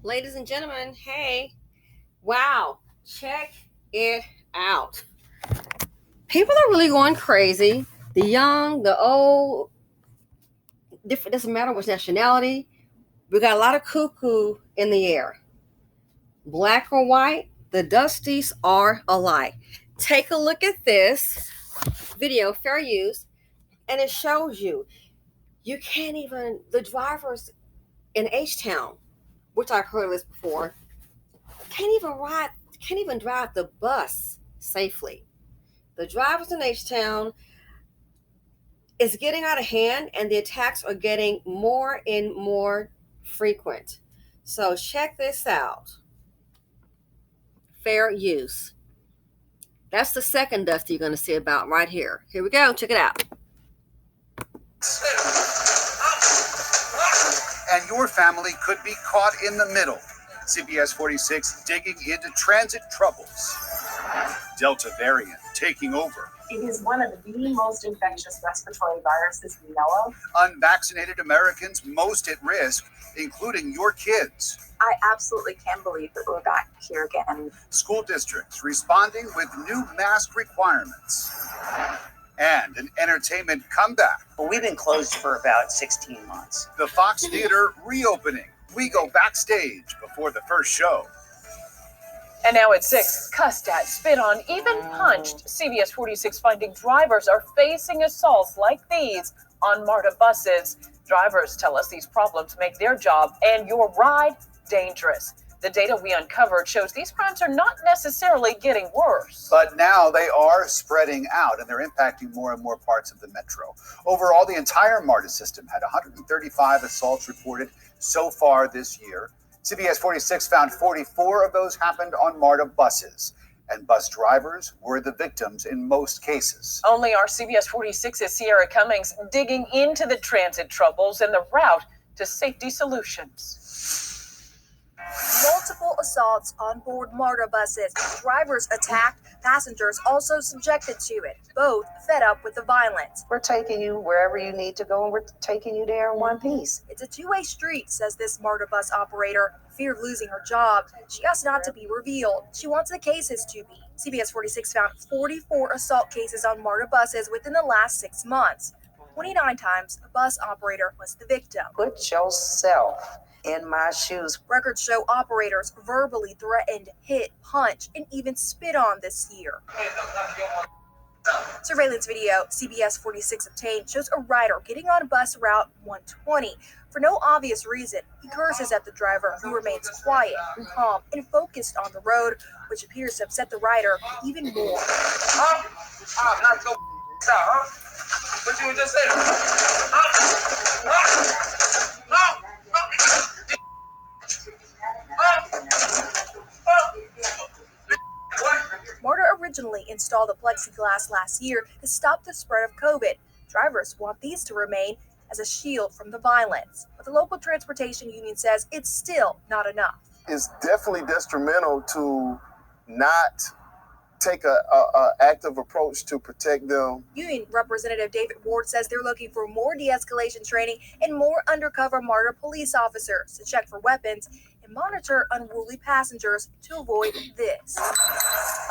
Ladies and gentlemen, hey, wow, check it out. People are really going crazy. The young, the old, different, doesn't matter which nationality. We got a lot of cuckoo in the air. Black or white, the Dusties are alike. Take a look at this video, fair use, and it shows you can't even, the drivers in H-Town, which I've heard of this before, can't even drive the bus safely. The drivers in H-Town is getting out of hand, and the attacks are getting more and more frequent. So check this out. Fair use. That's the second Dusty you're going to see about right here. Here we go. Check it out. And your family could be caught in the middle. CBS 46 digging into transit troubles. Delta variant taking over. It is one of the most infectious respiratory viruses we know of. Unvaccinated Americans most at risk, including your kids. I absolutely can't believe that we're back here again. School districts responding with new mask requirements. And an entertainment comeback. Well, we've been closed for about 16 months. The Fox Theater reopening. We go backstage before the first show. And now at 6, cussed at, spit on, even punched. CBS 46 finding drivers are facing assaults like these on Marta buses. Drivers tell us these problems make their job and your ride dangerous. The data we uncovered shows these crimes are not necessarily getting worse. But now they are spreading out, and they're impacting more and more parts of the metro. Overall, the entire Marta system had 135 assaults reported so far this year. CBS 46 found 44 of those happened on Marta buses, and bus drivers were the victims in most cases. Only our CBS 46's Sierra Cummings digging into the transit troubles and the route to safety solutions. Multiple assaults on board Marta buses. Drivers attacked, passengers also subjected to it, both fed up with the violence. We're taking you wherever you need to go, and we're taking you there in one piece. It's a two-way street, says this Marta bus operator. Fear of losing her job, she asked not to be revealed. She wants the cases to be. CBS 46 found 44 assault cases on Marta buses within the last 6 months. 29 times a bus operator was the victim. Put yourself in my shoes. Records show operators verbally threatened, hit, punch, and even spit on this year. Surveillance video CBS 46 obtained shows a rider getting on bus route 120. For no obvious reason, he curses at the driver, who remains quiet and calm and focused on the road, which appears to upset the rider even more. What you just said? Marta originally installed a plexiglass last year to stop the spread of COVID. Drivers want these to remain as a shield from the violence, but the local transportation union says it's still not enough. It's definitely detrimental to not take a active approach to protect them. Union Representative David Ward says they're looking for more de-escalation training and more undercover Marta police officers to check for weapons and monitor unruly passengers to avoid this.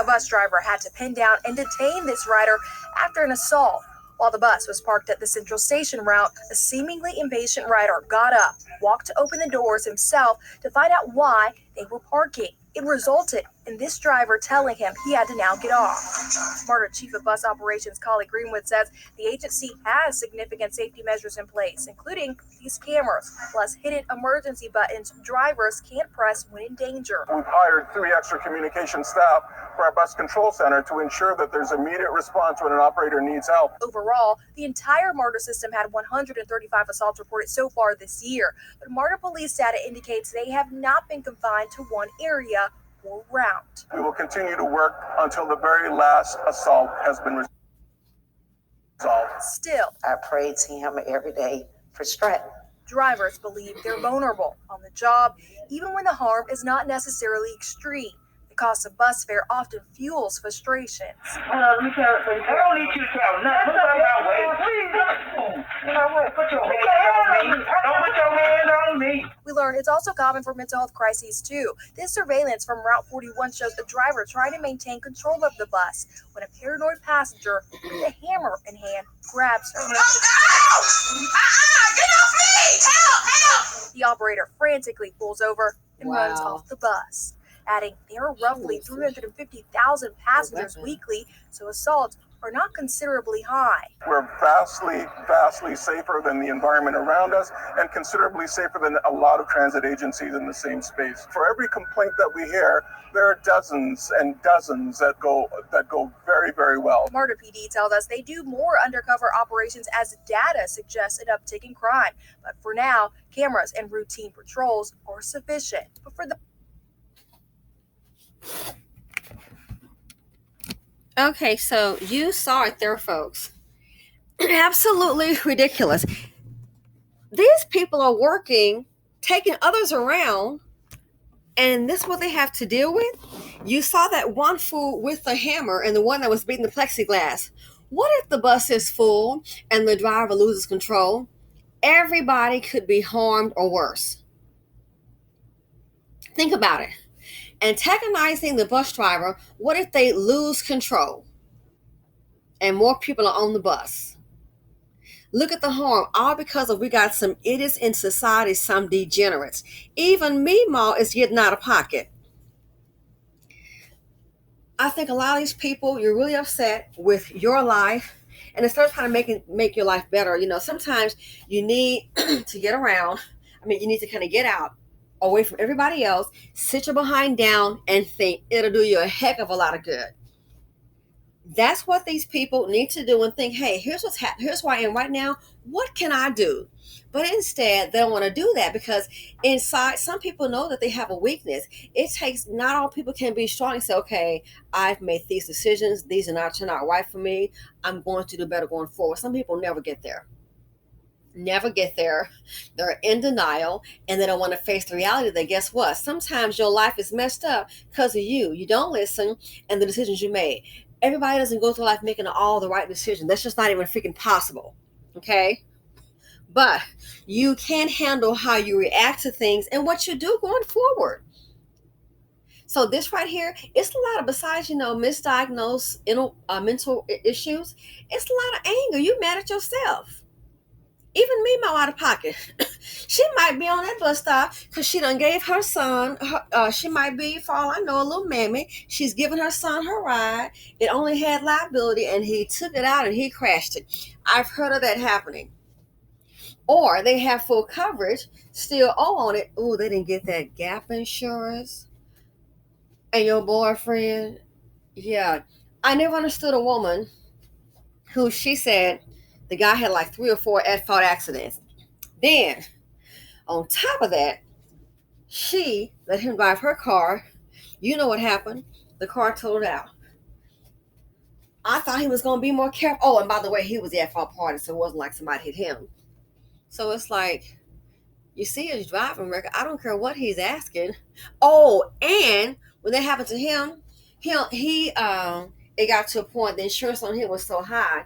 A bus driver had to pin down and detain this rider after an assault. While the bus was parked at the Central Station route, a seemingly impatient rider got up, walked to open the doors himself to find out why they were parking. It resulted in this driver telling him he had to now get off. Marta Chief of Bus Operations Collie Greenwood says the agency has significant safety measures in place, including these cameras, plus hidden emergency buttons drivers can't press when in danger. We've hired 3 extra communication staff for our bus control center to ensure that there's immediate response when an operator needs help. Overall, the entire Marta system had 135 assaults reported so far this year, but Marta police data indicates they have not been confined to one area or route. We will continue to work until the very last assault has been resolved. Still, I pray to him every day for strength. drivers believe they're vulnerable on the job, even when the harm is not necessarily extreme. The cost of bus fare often fuels frustrations. I don't need you to tell nothing about my way. Please, You know what? Put your hand on me. Don't put your hand on me. We learned it's also common for mental health crises too. This surveillance from Route 41 shows the driver trying to maintain control of the bus when a paranoid passenger with a hammer in hand grabs her. Get off me! Help! The operator frantically pulls over and runs Wow. off the bus, adding there are roughly 350,000 passengers weekly, so assaults are not considerably high. We're vastly safer than the environment around us and considerably safer than a lot of transit agencies in the same space. For every complaint that we hear, there are dozens and dozens that go very, very well. Marta PD tells us they do more undercover operations as data suggests an uptick in crime. But for now, cameras and routine patrols are sufficient. But for the Okay, so you saw it there, folks. Absolutely ridiculous. These people are working, taking others around, and this is what they have to deal with. You saw that one fool with the hammer and the one that was beating the plexiglass. What if the bus is full and the driver loses control? Everybody could be harmed or worse. Think about it. Antagonizing the bus driver, what if they lose control and more people are on the bus? Look at the harm, all because of we got some idiots in society, some degenerates. Even Meemaw is getting out of pocket. I think a lot of these people, you're really upset with your life, and instead of trying to make your life better, sometimes you need to get around. You need to kind of get out, away from everybody else, sit your behind down and think. It'll do you a heck of a lot of good. That's what these people need to do and think, hey, here's what's happening. Here's where I am right now. What can I do? But instead, they don't want to do that because inside, some people know that they have a weakness. It takes, not all people can be strong and say, okay, I've made these decisions. These are not turning out right for me. I'm going to do better going forward. Some people never get there. Never get there. They're in denial and they don't want to face the reality that guess what? Sometimes your life is messed up because of you. You don't listen and the decisions you made. Everybody doesn't go through life making all the right decisions. That's just not even freaking possible. Okay? But you can handle how you react to things and what you do going forward. So this right here, it's a lot of, besides, misdiagnosed mental issues, it's a lot of anger. You mad at yourself. Even me, my out of pocket. She might be on that bus stop because she done gave her son, she might be, for all I know, a little mammy. She's giving her son her ride. It only had liability and he took it out and he crashed it. I've heard of that happening. Or they have full coverage, still owe on it. Oh, they didn't get that gap insurance. And your boyfriend, yeah. I never understood a woman who she said the guy had like 3 or 4 at-fault accidents. Then, on top of that, she let him drive her car. You know what happened? The car totaled out. I thought he was going to be more careful. Oh, and by the way, he was the at-fault party, so it wasn't like somebody hit him. So it's like, you see his driving record. I don't care what he's asking. Oh, and when that happened to him, it got to a point, the insurance on him was so high.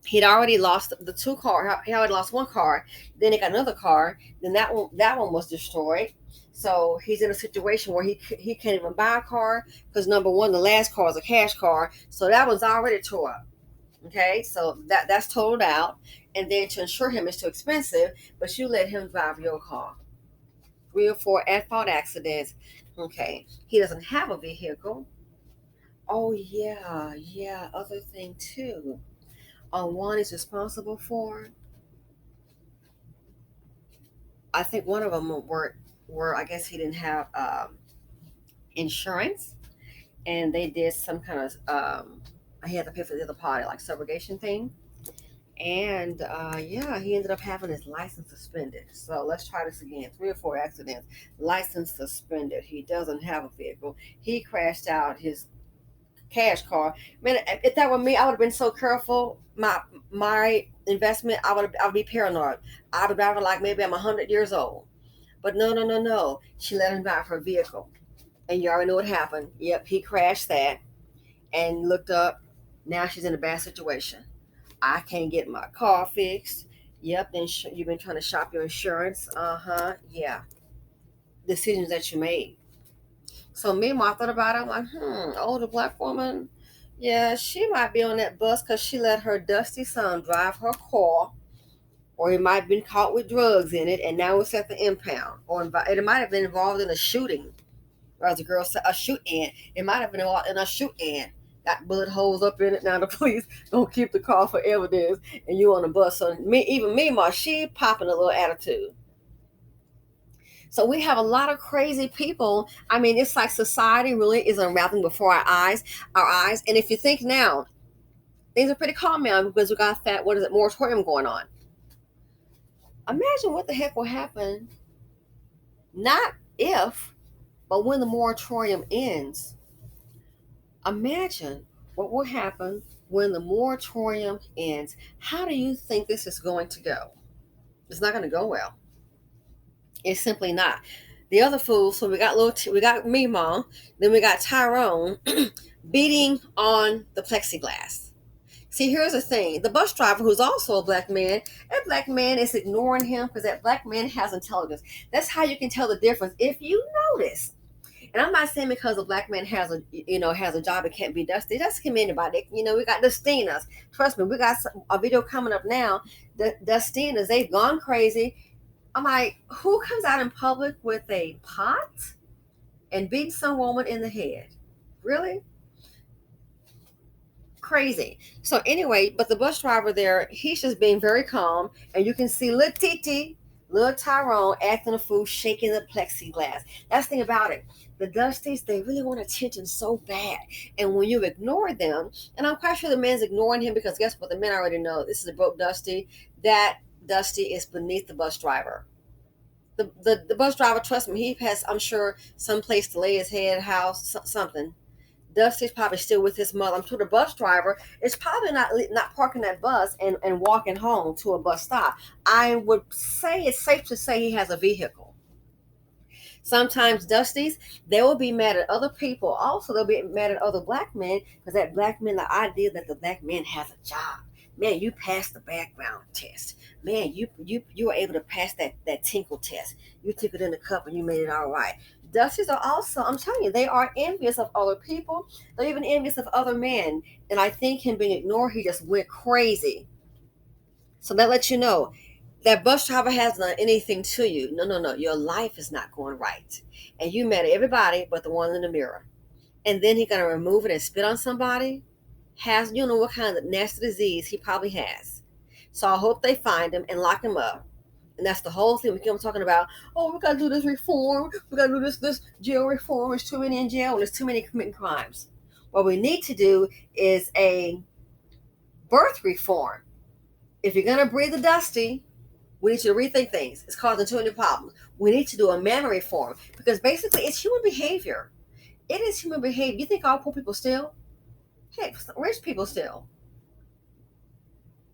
He'd already lost the 2 cars. He already lost 1 car. Then he got another car. Then that one was destroyed. So he's in a situation where he can't even buy a car because number one, the last car is a cash car. So that one's already tore up. Okay, so that's totaled out. And then to insure him is too expensive, but you let him drive your car. 3 or 4 at-fault accidents. Okay, he doesn't have a vehicle. Oh yeah, other thing too. One is responsible for. I think one of them were I guess he didn't have insurance, and they did some kind of he had to pay for the other party, like subrogation thing. And he ended up having his license suspended. So let's try this again. 3 or 4 accidents, license suspended. He doesn't have a vehicle. He crashed out his cash car. Man, if that were me, I would have been so careful. My investment, I would be paranoid. I would drive like maybe I'm 100 years old. But no. She let him drive her vehicle. And you already know what happened. Yep, he crashed that and looked up. Now she's in a bad situation. I can't get my car fixed. Yep, then you've been trying to shop your insurance. Yeah. Decisions that you made. So meanwhile, I thought about it. I'm like, older black woman. Yeah, she might be on that bus because she let her dusty son drive her car, or he might have been caught with drugs in it, and now it's at the impound. Or it might have been involved in a shooting. Or as the girl said, a shoot-in. It might have been involved in a shoot-in. Got bullet holes up in it. Now the police don't keep the car for evidence, and you on the bus. So even meanwhile, she popping a little attitude. So we have a lot of crazy people. I mean, it's like society really is unraveling before our eyes. And if you think now, things are pretty calm now because we got that, moratorium going on. Imagine what the heck will happen, not if, but when the moratorium ends. Imagine what will happen when the moratorium ends. How do you think this is going to go? It's not going to go well. It's simply not. The other fools, so we got Meemaw, then we got Tyrone beating on the plexiglass. See, here's the thing. The bus driver, who's also a black man, that black man is ignoring him because that black man has intelligence. That's how you can tell the difference. If you notice, and I'm not saying because a black man has a job, it can't be Dusty. That's can be anybody. We got Dustinas. Trust me, we got a video coming up now. The Dustinas, they've gone crazy. I'm like, who comes out in public with a pot and beats some woman in the head? Really? Crazy. So anyway, but the bus driver there, he's just being very calm, and you can see little Tyrone acting a fool, shaking the plexiglass. That's the thing about it. The Dusties, they really want attention so bad. And when you ignore them, and I'm quite sure the man's ignoring him because guess what? The men already know this is a broke Dusty. That Dusty is beneath the bus driver. The bus driver, trust me, he has, I'm sure, some place to lay his head, house, something. Dusty's probably still with his mother. I'm sure the bus driver is probably not parking that bus and walking home to a bus stop. I would say it's safe to say he has a vehicle. Sometimes Dusties, they will be mad at other people. Also, they'll be mad at other black men because that black man, the idea that the black man has a job. Man, you passed the background test. Man, you were able to pass that tinkle test. You took it in the cup and you made it all right. Dusties are also, I'm telling you, they are envious of other people. They're even envious of other men. And I think him being ignored, he just went crazy. So that lets you know that bus driver hasn't done anything to you. No. Your life is not going right. And you met everybody but the one in the mirror. And then he's going to remove it and spit on somebody. What kind of nasty disease he probably has. So I hope they find him and lock him up. And that's the whole thing. We keep talking about, we got to do this reform. We got to do this jail reform. There's too many in jail. And there's too many committing crimes. What we need to do is a birth reform. If you're going to breed the Dusty, we need to rethink things. It's causing too many problems. We need to do a manner reform because basically it's human behavior. It is human behavior. You think all poor people steal? Heck, rich people steal.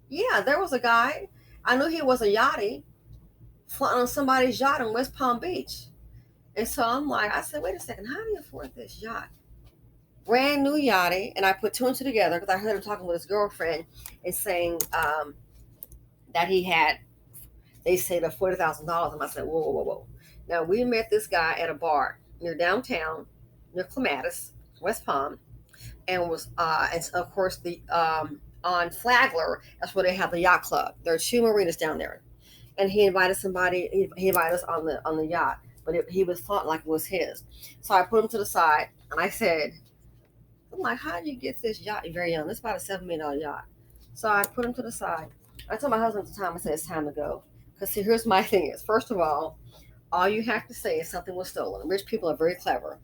Yeah, there was a guy. I knew he was a yachty flying on somebody's yacht in West Palm Beach. And so I said, wait a second, how do you afford this yacht? Brand new yachty. And I put two and two together because I heard him talking with his girlfriend and saying that he had, they said, $40,000. And I said, whoa. Now, we met this guy at a bar near downtown, near Clematis, West Palm. And of course, on Flagler, that's where they have the yacht club. There are two marinas down there. And he invited somebody, he invited us on the yacht, but he was thought like it was his. So I put him to the side, and I said, I'm like, how did you get this yacht? You're very young. This is about a $7 million yacht. So I put him to the side. I told my husband at the time, I said, it's time to go. Because see, here's my thing is, first of all you have to say is something was stolen. Rich people are very clever.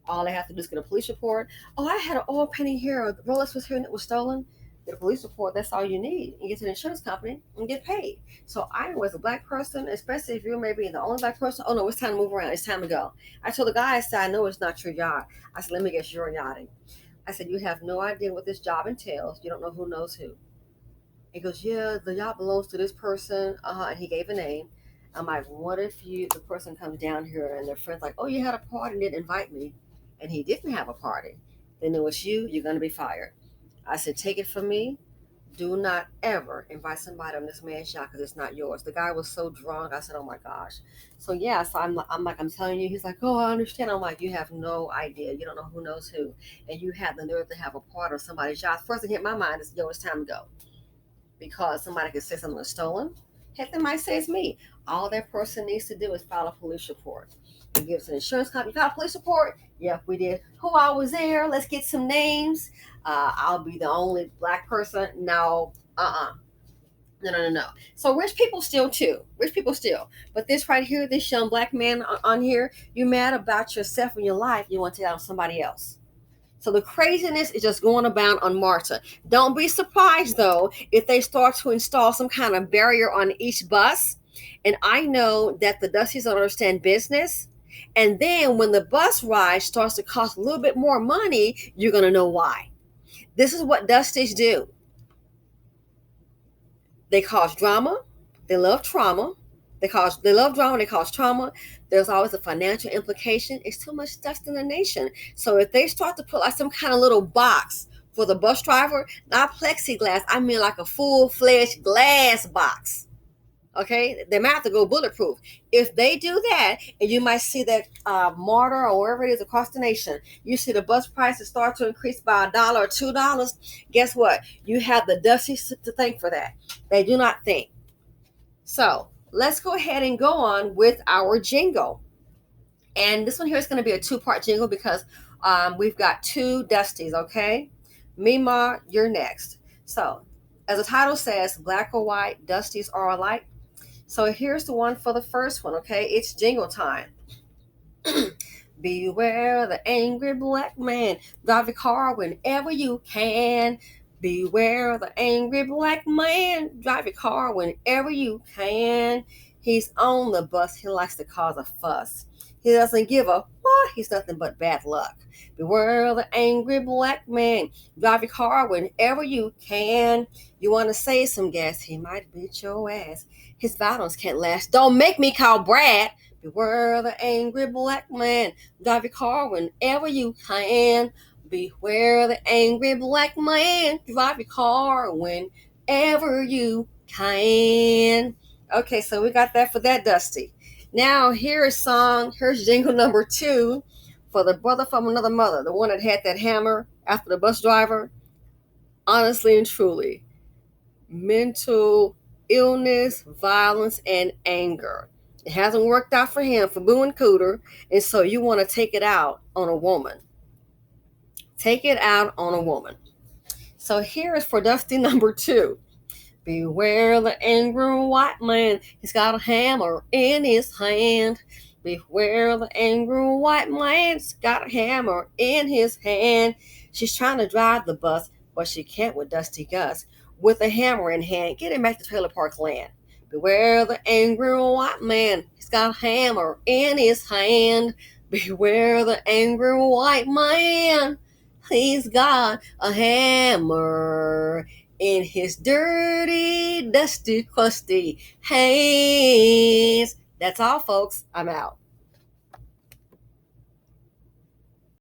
All they have to do is get a police report. I had an oil penny here. The Rolex was here and it was stolen. Get a police report. That's all you need. And get to the insurance company and get paid. So I was a black person, especially if you're maybe the only black person. Oh no, it's time to move around. It's time to go. I told the guy, I said, I know it's not your yacht. I said, let me guess, you're yachting. I said, you have no idea what this job entails. You don't know who knows who. He goes, yeah, the yacht belongs to this person. And he gave a name. I'm like, what if the person comes down here and their friend's like, oh, you had a party and didn't invite me. And he didn't have a party. Then it was you're going to be fired. I said, take it from me. Do not ever invite somebody on this man's yacht because it's not yours. The guy was so drunk. I said, oh my gosh. So yeah, so I'm telling you, he's like, oh, I understand. I'm like, you have no idea. You don't know who knows who. And you have the nerve to have a part of somebody's yacht. First thing hit my mind is, yo, it's time to go. Because somebody could say something was stolen. Heck, they might say it's me. All that person needs to do is file a police report. And give us an insurance company. You got a police report? Yep, we did. Who all was there? Let's get some names. I'll be the only black person. No, No. So rich people steal too. Rich people steal. But this right here, this young black man on here, you mad about yourself and your life. You want to take out on somebody else. So the craziness is just going about on Marta. Don't be surprised, though, if they start to install some kind of barrier on each bus. And I know that the Dusties don't understand business. And then when the bus ride starts to cost a little bit more money, you're going to know why. This is what Dusties do. They cause drama. They love trauma. They love drama. They cause trauma. There's always a financial implication. It's too much dust in the nation. So if they start to put like some kind of little box for the bus driver, not plexiglass, I mean like a full-fledged glass box. Okay, they might have to go bulletproof. If they do that, and you might see that Marta or wherever it is across the nation, you see the bus prices start to increase by $1 or $2. Guess what? You have the Dusties to thank for that. They do not think. So let's go ahead and go on with our jingle. And this one here is going to be a two-part jingle because we've got two Dusties, okay? Mima, you're next. So as the title says, black or white, Dusties are alike. So here's the one for the first one, okay? It's jingle time. Beware the angry black man. Drive your car whenever you can. Beware the angry black man. Drive your car whenever you can. He's on the bus. He likes to cause a fuss. He doesn't give a what. He's nothing but bad luck. Beware the angry black man. Drive your car whenever you can. You want to save some gas, he might beat your ass. His vitals can't last. Don't make me call Brad. Beware the angry black man. Drive your car whenever you can. Beware the angry black man. Drive your car whenever you can. Okay, so we got that for that, Dusty. Now here's jingle number 2 for the brother from another mother, the one that had that hammer after the bus driver. Honestly and truly, mental illness, violence, and anger. It hasn't worked out for him, for Boo and Cooter, and so you want to take it out on a woman. Take it out on a woman. So here is for Dusty number 2. Beware the angry white man. He's got a hammer in his hand. Beware the angry white man's got a hammer in his hand. She's trying to drive the bus, but she can't with Dusty Gus. With a hammer in hand, get him back to Trailer Park Land. Beware the angry white man. He's got a hammer in his hand. Beware the angry white man. He's got a hammer in his dirty, dusty, crusty hands. That's all, folks. I'm out.